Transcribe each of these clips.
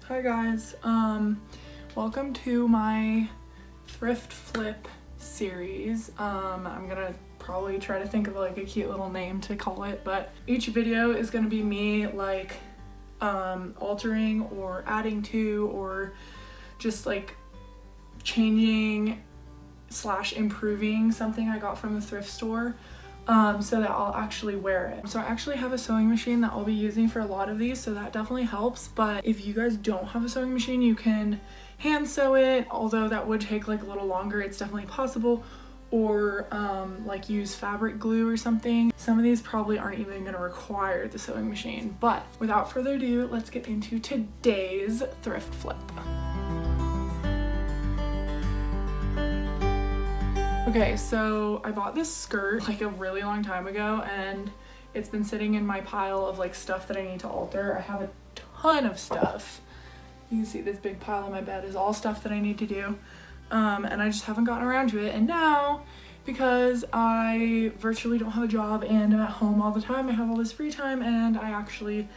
Hi guys, welcome to my thrift flip series. I'm gonna probably try to think of like a cute little name to call it, but each video is gonna be me like altering or adding to or just like changing / improving something I got from the thrift store so that I'll actually wear it. So I actually have a sewing machine that I'll be using for a lot of these, so that definitely helps. But if you guys don't have a sewing machine, you can hand sew it, although that would take like a little longer. It's definitely possible. Or like use fabric glue or something. Some of these probably aren't even going to require the sewing machine. But without further ado, let's get into today's thrift flip. Okay, so I bought this skirt like a really long time ago, and it's been sitting in my pile of like stuff that I need to alter. I have a ton of stuff. You can see this big pile on my bed is all stuff that I need to do. And I just haven't gotten around to it. And now, because I virtually don't have a job and I'm at home all the time, I have all this free time and I actually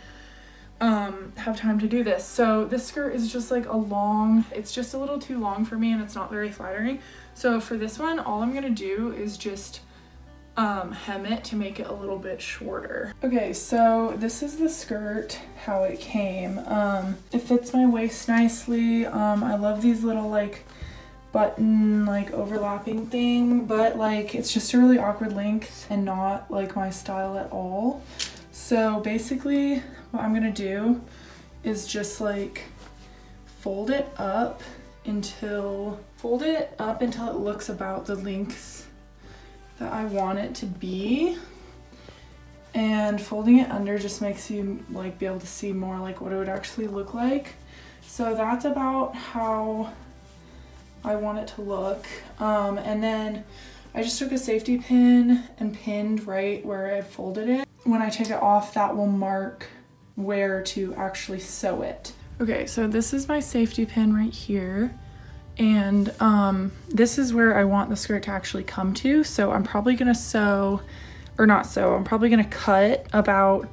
have time to do this. So this skirt is just like it's just a little too long for me and it's not very flattering. So for this one, all I'm gonna do is just hem it to make it a little bit shorter. Okay, so this is the skirt, how it came. It fits my waist nicely. I love these little like button like overlapping thing, but like it's just a really awkward length and not like my style at all. So basically what I'm gonna do is just like fold it up until it looks about the length that I want it to be, and folding it under just makes you like be able to see more like what it would actually look like. So that's about how I want it to look. And then I just took a safety pin and pinned right where I folded it. When I take it off, that will mark where to actually sew it. Okay, so this is my safety pin right here. And this is where I want the skirt to actually come to. So I'm probably gonna I'm probably gonna cut about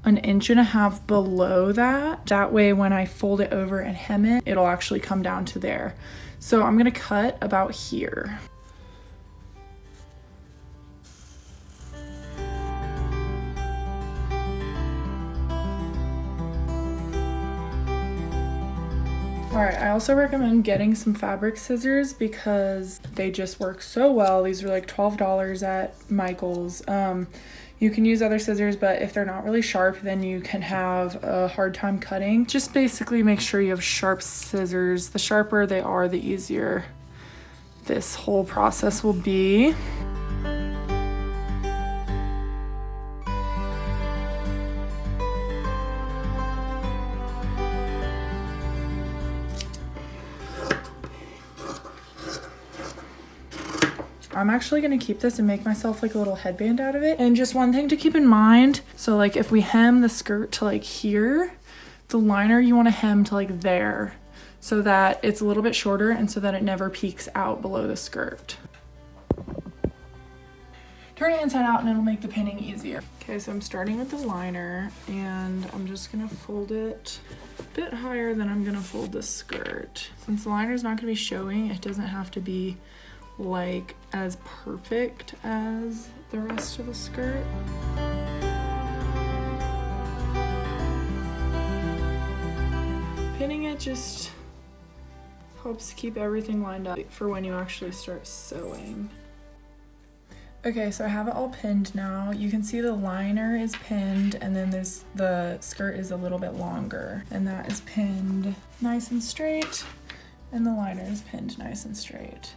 1.5 inches below that. That way when I fold it over and hem it, it'll actually come down to there. So I'm gonna cut about here. Alright, I also recommend getting some fabric scissors because they just work so well. These are like $12 at Michael's. You can use other scissors, but if they're not really sharp, then you can have a hard time cutting. Just basically make sure you have sharp scissors. The sharper they are, the easier this whole process will be. I'm actually gonna keep this and make myself like a little headband out of it. And just one thing to keep in mind, so like if we hem the skirt to like here, the liner you wanna hem to like there so that it's a little bit shorter and so that it never peeks out below the skirt. Turn it inside out and it'll make the pinning easier. Okay, so I'm starting with the liner and I'm just gonna fold it a bit higher than I'm gonna fold the skirt. Since the liner's not gonna be showing, it doesn't have to be like as perfect as the rest of the skirt. Pinning it just helps keep everything lined up for when you actually start sewing. Okay, so I have it all pinned now. You can see the liner is pinned and then the skirt is a little bit longer, and that is pinned nice and straight and the liner is pinned nice and straight.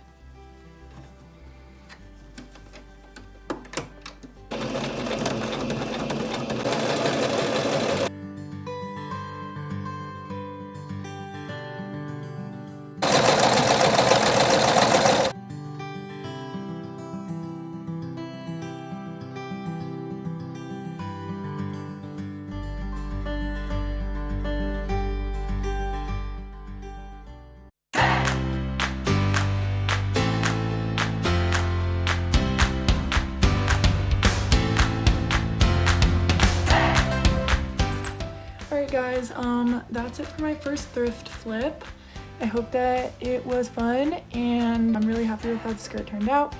Alright guys, that's it for my first thrift flip. I hope that it was fun, and I'm really happy with how the skirt turned out,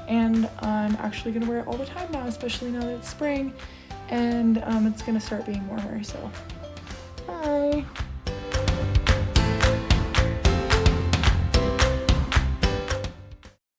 and I'm actually gonna wear it all the time now, especially now that it's spring and it's gonna start being warmer, so